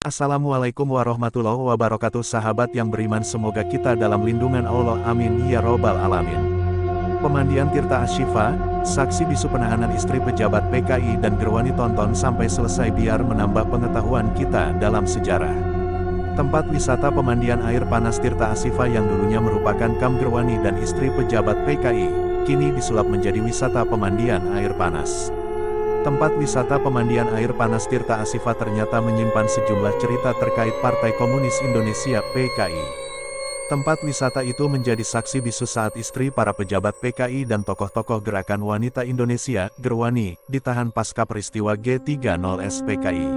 Assalamualaikum warahmatullahi wabarakatuh. Sahabat yang beriman, semoga kita dalam lindungan Allah, amin ya robbal alamin. Pemandian Tirta Asy-Syifa, saksi bisu penahanan istri pejabat PKI dan Gerwani, tonton sampai selesai biar menambah pengetahuan kita dalam sejarah. Tempat wisata pemandian air panas Tirta Asy-Syifa yang dulunya merupakan kamp Gerwani dan istri pejabat PKI, kini disulap menjadi wisata pemandian air panas. Tempat wisata pemandian air panas Tirta Asy-Syifa ternyata menyimpan sejumlah cerita terkait Partai Komunis Indonesia (PKI). Tempat wisata itu menjadi saksi bisu saat istri para pejabat PKI dan tokoh-tokoh Gerakan Wanita Indonesia (Gerwani) ditahan pasca peristiwa G30S PKI.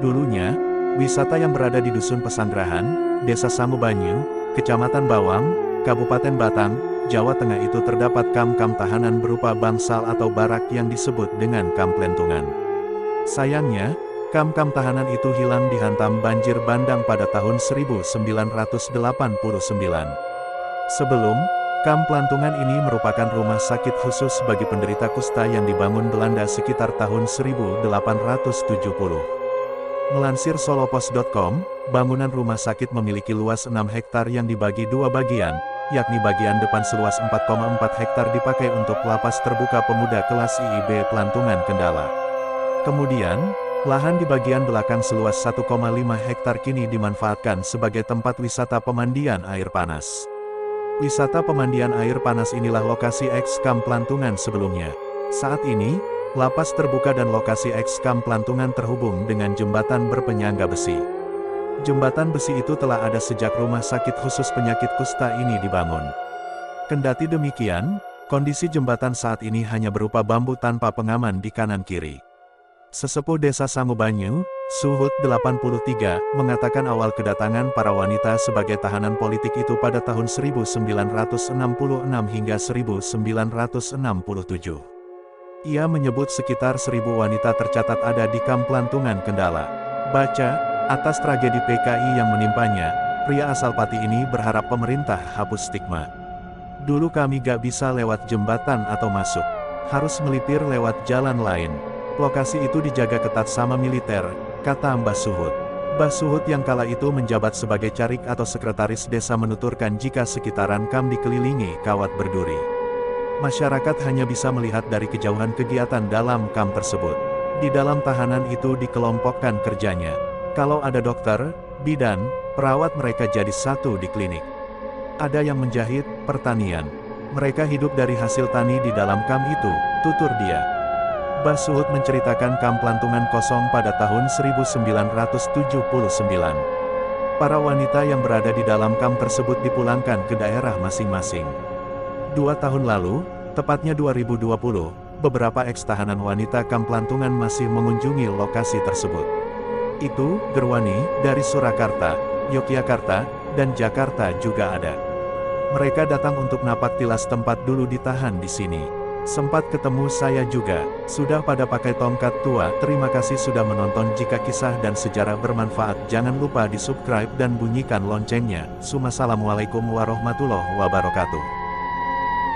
Dulunya, wisata yang berada di Dusun Pesanggerahan, Desa Samubanyu, Kecamatan Bawang, Kabupaten Batang, Jawa Tengah itu terdapat kamp-kamp tahanan berupa bangsal atau barak yang disebut dengan kamp Plentungan. Sayangnya, kamp-kamp tahanan itu hilang dihantam banjir bandang pada tahun 1989. Sebelum, kamp Plentungan ini merupakan rumah sakit khusus bagi penderita kusta yang dibangun Belanda sekitar tahun 1870. Melansir solopos.com, bangunan rumah sakit memiliki luas 6 hektar yang dibagi dua bagian, yakni bagian depan seluas 4,4 hektar dipakai untuk lapas terbuka pemuda kelas IIB Plentungan Kendala. Kemudian, lahan di bagian belakang seluas 1,5 hektar kini dimanfaatkan sebagai tempat wisata pemandian air panas. Wisata pemandian air panas inilah lokasi eks-kamp Plentungan sebelumnya. Saat ini, lapas terbuka dan lokasi eks-kamp Plentungan terhubung dengan jembatan berpenyangga besi. Jembatan besi itu telah ada sejak rumah sakit khusus penyakit kusta ini dibangun. Kendati demikian, kondisi jembatan saat ini hanya berupa bambu tanpa pengaman di kanan-kiri. Sesepuh Desa Samubanyu, Suhut 83, mengatakan awal kedatangan para wanita sebagai tahanan politik itu pada tahun 1966 hingga 1967. Ia menyebut sekitar 1.000 wanita tercatat ada di kamp Plentungan Kendala. Baca, atas tragedi PKI yang menimpanya, pria asal Pati ini berharap pemerintah hapus stigma. Dulu kami gak bisa lewat jembatan atau masuk. Harus melipir lewat jalan lain. Lokasi itu dijaga ketat sama militer, kata Mbah Suhut. Mbah Suhut yang kala itu menjabat sebagai carik atau sekretaris desa menuturkan jika sekitaran kamp dikelilingi kawat berduri. Masyarakat hanya bisa melihat dari kejauhan kegiatan dalam kamp tersebut. Di dalam tahanan itu dikelompokkan kerjanya. Kalau ada dokter, bidan, perawat, mereka jadi satu di klinik. Ada yang menjahit, pertanian. Mereka hidup dari hasil tani di dalam kamp itu, tutur dia. Mbah Suhut menceritakan kamp Plentungan kosong pada tahun 1979. Para wanita yang berada di dalam kamp tersebut dipulangkan ke daerah masing-masing. 2 tahun lalu, tepatnya 2020, beberapa eks-tahanan wanita kamp Plentungan masih mengunjungi lokasi tersebut. Itu, Gerwani, dari Surakarta, Yogyakarta, dan Jakarta juga ada. Mereka datang untuk napak tilas tempat dulu ditahan di sini. Sempat ketemu saya juga, sudah pada pakai tongkat tua. Terima kasih sudah menonton. Jika kisah dan sejarah bermanfaat, jangan lupa di subscribe dan bunyikan loncengnya. Assalamualaikum warahmatullahi wabarakatuh.